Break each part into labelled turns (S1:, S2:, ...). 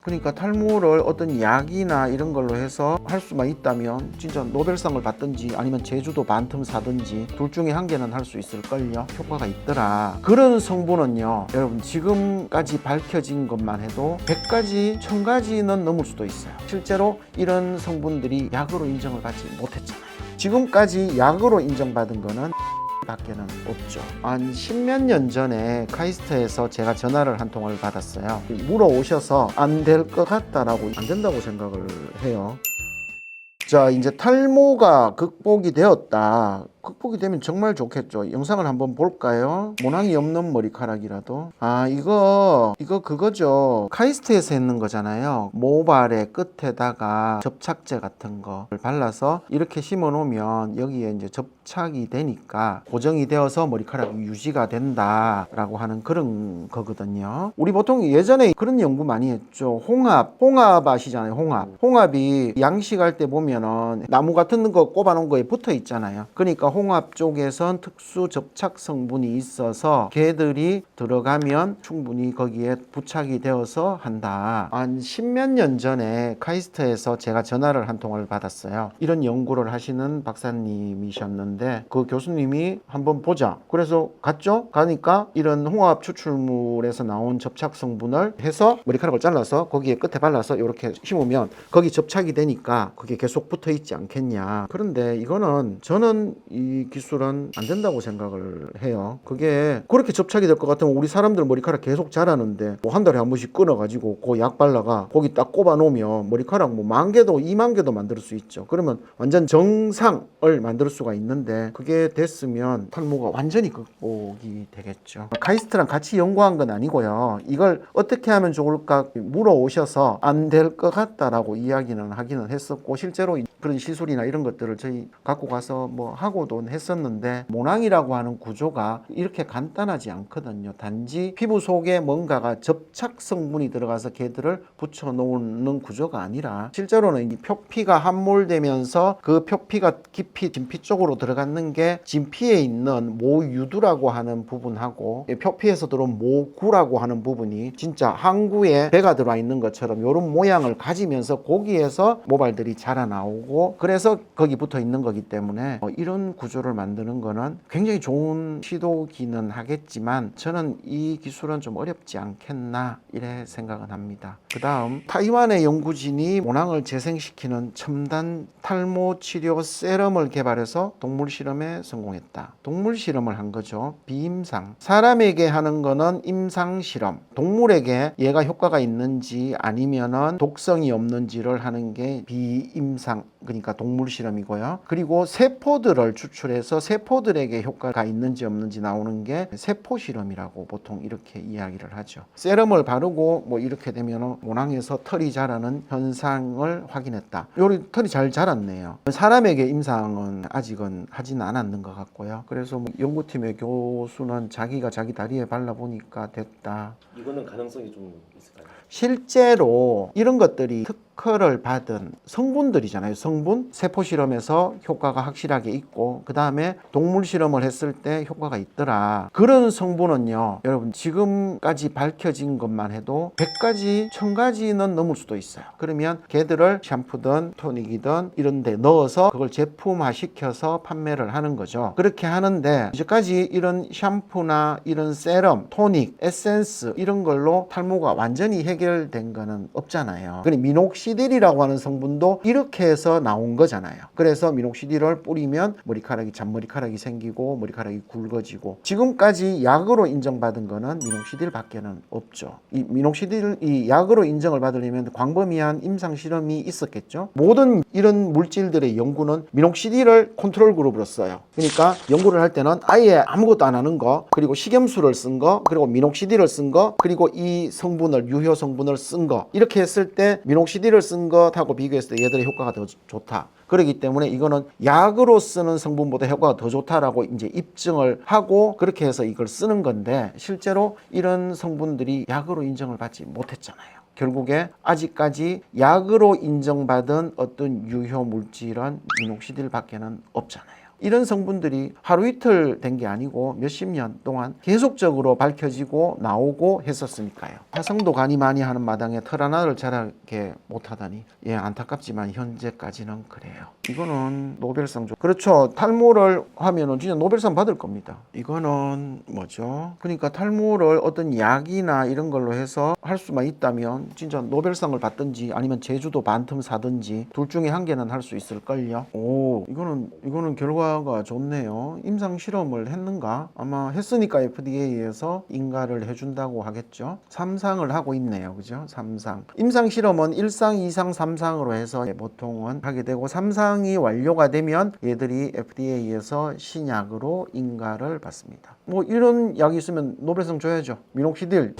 S1: 그러니까 탈모를 어떤 약이나 이런 걸로 해서 할 수만 있다면 진짜 노벨상을 받든지 아니면 제주도 반틈 사든지 둘 중에 한 개는 할 수 있을걸요. 효과가 있더라. 그런 성분은요, 여러분 지금까지 밝혀진 것만 해도 100가지, 1000가지는 넘을 수도 있어요. 실제로 이런 성분들이 약으로 인정을 받지 못했잖아요. 지금까지 약으로 인정받은 거는 밖에는 없죠. 한 10몇 년 전에 카이스트에서 제가 전화를 한 통을 받았어요. 물어오셔서 안 될 것 같다라고, 안 된다고 생각을 해요. 자, 이제 탈모가 극복이 되었다. 극복이 되면 정말 좋겠죠. 영상을 한번 볼까요? 모낭이 없는 머리카락이라도. 이거 그거죠. 카이스트에서 했는 거잖아요. 모발의 끝에다가 접착제 같은 거를 발라서 이렇게 심어 놓으면 여기에 이제 접착이 되니까 고정이 되어서 머리카락이 유지가 된다라고 하는 그런 거거든요. 우리 보통 예전에 그런 연구 많이 했죠. 홍합 아시잖아요. 홍합이 양식할 때 보면은 나무 같은 거 꼽아 놓은 거에 붙어 있잖아요. 그러니까 홍합 쪽에선 특수 접착 성분이 있어서 개들이 들어가면 충분히 거기에 부착이 되어서 한다. 한 10몇 년 전에 카이스트에서 제가 전화를 한 통을 받았어요. 이런 연구를 하시는 박사님이셨는데 그 교수님이 한번 보자. 그래서 갔죠. 가니까 이런 홍합 추출물에서 나온 접착 성분을 해서 머리카락을 잘라서 거기에 끝에 발라서 이렇게 심으면 거기 접착이 되니까 그게 계속 붙어 있지 않겠냐. 그런데 이거는 저는 이 기술은 안 된다고 생각을 해요. 그게 그렇게 접착이 될 것 같으면 우리 사람들 머리카락 계속 자라는데 뭐 한 달에 한 번씩 끊어가지고 그 약 발라가 거기 딱 꼽아 놓으면 머리카락 뭐 10,000개도 20,000개도 만들 수 있죠. 그러면 완전 정상을 만들 수가 있는데 그게 됐으면 탈모가 완전히 극복이 되겠죠. 카이스트랑 같이 연구한 건 아니고요. 이걸 어떻게 하면 좋을까 물어오셔서 안 될 것 같다라고 이야기는 하기는 했었고 실제로 그런 시술이나 이런 것들을 저희 갖고 가서 뭐 하고도 했었는데 모낭이라고 하는 구조가 이렇게 간단하지 않거든요. 단지 피부 속에 뭔가가 접착 성분이 들어가서 걔들을 붙여 놓는 구조가 아니라 실제로는 이 표피가 함몰되면서 그 표피가 깊이 진피 쪽으로 들어가는 게 진피에 있는 모유두라고 하는 부분하고 표피에서 들어온 모구라고 하는 부분이 진짜 항구에 배가 들어와 있는 것처럼 이런 모양을 가지면서 거기에서 모발들이 자라나오고 그래서 거기 붙어 있는 거기 때문에 이런 구조를 만드는 거는 굉장히 좋은 시도기는 하겠지만 저는 이 기술은 좀 어렵지 않겠나 이래 생각은 합니다. 그 다음 타이완의 연구진이 모낭을 재생시키는 첨단 탈모 치료 세럼을 개발해서 동물 실험에 성공했다. 동물 실험을 한 거죠. 비임상. 사람에게 하는 거는 임상 실험. 동물에게 얘가 효과가 있는지 아니면은 독성이 없는지를 하는 게 비임상, 그러니까 동물 실험이고요. 그리고 세포들을 추출해서 세포들에게 효과가 있는지 없는지 나오는 게 세포 실험이라고 보통 이렇게 이야기를 하죠. 세럼을 바르고 뭐 이렇게 되면 모낭에서 털이 자라는 현상을 확인했다. 요리 털이 잘 자랐네요. 사람에게 임상은 아직은 하지는 않았는 것 같고요. 그래서 연구팀의 교수는 자기가 자기 다리에 발라보니까 됐다.
S2: 이거는 가능성이 좀 있을까요?
S1: 실제로 이런 것들이 특허를 받은 성분들이잖아요. 성분, 세포 실험에서 효과가 확실하게 있고 그 다음에 동물 실험을 했을 때 효과가 있더라. 그런 성분은요, 여러분 지금까지 밝혀진 것만 해도 100가지, 1000가지는 넘을 수도 있어요. 그러면 걔들을 샴푸든 토닉이든 이런 데 넣어서 그걸 제품화 시켜서 판매를 하는 거죠. 그렇게 하는데 이제까지 이런 샴푸나 이런 세럼, 토닉, 에센스 이런 걸로 탈모가 완전히 해결된 거는 없잖아요. 그러니까 미녹시딜이라고 하는 성분도 이렇게 해서 나온 거잖아요. 그래서 미녹시딜을 뿌리면 머리카락이 잔머리카락이 생기고 머리카락이 굵어지고 지금까지 약으로 인정받은 거는 미녹시딜 밖에는 없죠. 이 미녹시딜 이 약으로 인정을 받으려면 광범위한 임상 실험이 있었겠죠. 모든 이런 물질들의 연구는 미녹시딜을 컨트롤 그룹으로 써요. 그러니까 연구를 할 때는 아예 아무것도 안 하는 거, 그리고 식염수를 쓴 거, 그리고 미녹시딜을 쓴 거, 그리고 이 성분을 유효 성분을 쓴 거, 이렇게 했을 때 미녹시딜을 쓴 것하고 비교했을 때 얘들의 효과가 더 좋다. 그렇기 때문에 이거는 약으로 쓰는 성분보다 효과가 더 좋다라고 이제 입증을 하고 그렇게 해서 이걸 쓰는 건데 실제로 이런 성분들이 약으로 인정을 받지 못했잖아요. 결국에 아직까지 약으로 인정받은 어떤 유효 물질은 미녹시딜 밖에는 없잖아요. 이런 성분들이 하루 이틀 된 게 아니고 몇십 년 동안 계속적으로 밝혀지고 나오고 했었으니까요. 화성도 간이 많이 하는 마당에 털 하나를 자라게 못하다니 예, 안타깝지만 현재까지는 그래요. 이거는 노벨상 그렇죠. 탈모를 하면은 진짜 노벨상 받을 겁니다. 이거는 뭐죠? 그러니까 탈모를 어떤 약이나 이런 걸로 해서 할 수만 있다면 진짜 노벨상을 받든지 아니면 제주도 반틈 사든지 둘 중에 한 개는 할 수 있을걸요. 오, 이거는 결과가 좋네요. 임상 실험을 했는가? 아마 했으니까 FDA에서 인가를 해준다고 하겠죠. 3상을 하고 있네요. 그죠? 3상. 임상 실험은 1상, 2상, 3상으로 해서 보통은 하게 되고 3상이 완료가 되면 얘들이 FDA에서 신약으로 인가를 받습니다. 뭐 이런 약이 있으면 노벨상 줘야죠. 미녹시딜.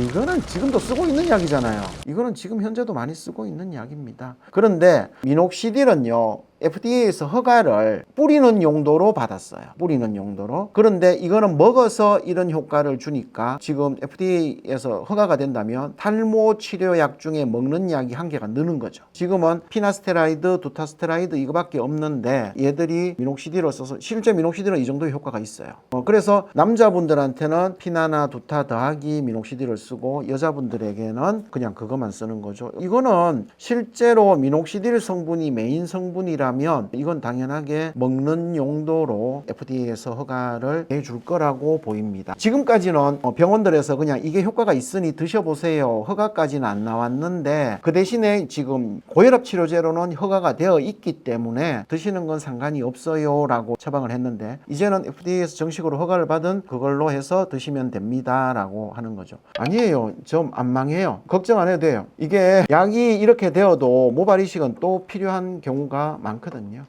S1: 이거는 지금도 쓰고 있는 약이잖아요. 이거는 지금 현재도 많이 쓰고 있는 약입니다. 그런데 미녹시딜은요. FDA에서 허가를 뿌리는 용도로 받았어요. 뿌리는 용도로. 그런데 이거는 먹어서 이런 효과를 주니까 지금 FDA에서 허가가 된다면 탈모 치료약 중에 먹는 약이 한계가 느는 거죠. 지금은 피나스테라이드, 두타스테라이드 이거밖에 없는데 얘들이 미녹시딜을 써서 실제 미녹시딜은 이 정도의 효과가 있어요. 그래서 남자분들한테는 피나나 두타 더하기 미녹시딜을 쓰고 여자분들에게는 그냥 그것만 쓰는 거죠. 이거는 실제로 미녹시딜 성분이 메인 성분이라 면 이건 당연하게 먹는 용도로 FDA에서 허가를 해줄 거라고 보입니다. 지금까지는 병원들에서 그냥 이게 효과가 있으니 드셔보세요. 허가까지는 안 나왔는데 그 대신에 지금 고혈압 치료제로는 허가가 되어 있기 때문에 드시는 건 상관이 없어요 라고 처방을 했는데 이제는 FDA에서 정식으로 허가를 받은 그걸로 해서 드시면 됩니다 라고 하는 거죠. 아니에요. 좀 안 망해요. 걱정 안 해도 돼요. 이게 약이 이렇게 되어도 모발 이식은 또 필요한 경우가 많거든요.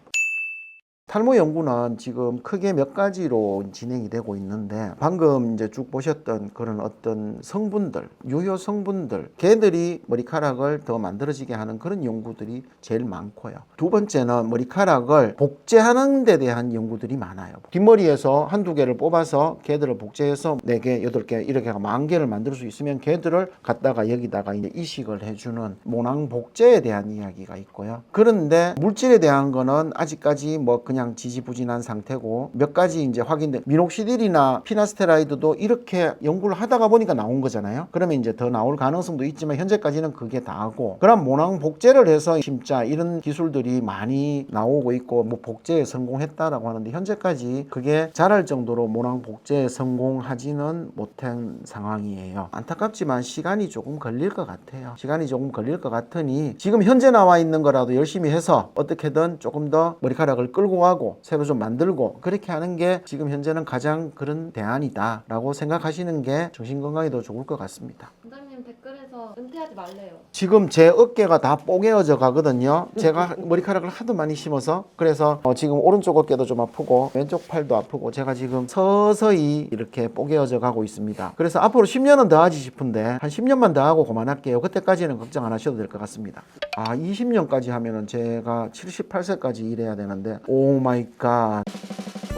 S1: 탈모 연구는 지금 크게 몇 가지로 진행이 되고 있는데 방금 이제 쭉 보셨던 그런 어떤 성분들, 유효 성분들, 걔들이 머리카락을 더 만들어지게 하는 그런 연구들이 제일 많고요. 두 번째는 머리카락을 복제하는 데 대한 연구들이 많아요. 뒷머리에서 한두 개를 뽑아서 걔들을 복제해서 4개, 8개 이렇게 10,000개를 만들 수 있으면 걔들을 갖다가 여기다가 이제 이식을 해주는 모낭 복제에 대한 이야기가 있고요. 그런데 물질에 대한 거는 아직까지 뭐 그냥 지지부진한 상태고 몇 가지 이제 확인된 미녹시딜이나 피나스테라이드도 이렇게 연구를 하다가 보니까 나온 거잖아요. 그러면 이제 더 나올 가능성도 있지만 현재까지는 그게 다고 그럼 모낭 복제를 해서 심자 이런 기술들이 많이 나오고 있고 뭐 복제에 성공했다라고 하는데 현재까지 그게 자랄 정도로 모낭 복제에 성공하지는 못한 상황이에요. 안타깝지만 시간이 조금 걸릴 것 같아요. 시간이 조금 걸릴 것 같으니 지금 현재 나와 있는 거라도 열심히 해서 어떻게든 조금 더 머리카락을 끌고 하고 새로 좀 만들고 그렇게 하는 게 지금 현재는 가장 그런 대안이다 라고 생각하시는 게 정신건강에 더 좋을 것 같습니다.
S3: 원장님 댓글에서 은퇴하지 말래요.
S1: 지금 제 어깨가 다 뽀개어져 가거든요. 제가 머리카락을 하도 많이 심어서 그래서 지금 오른쪽 어깨도 좀 아프고 왼쪽 팔도 아프고 제가 지금 서서히 이렇게 뽀개어져 가고 있습니다. 그래서 앞으로 10년은 더 하지 싶은데 한 10년만 더 하고 그만할게요. 그때까지는 걱정 안 하셔도 될 것 같습니다. 20년까지 하면은 제가 78세까지 일해야 되는데 오 마이 갓.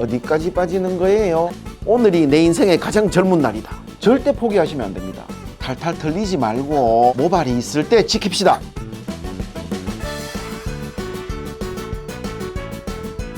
S1: 어디까지 빠지는 거예요? 오늘이 내 인생의 가장 젊은 날이다. 절대 포기하시면 안 됩니다. 탈탈 털리지 말고 모발이 있을 때 지킵시다.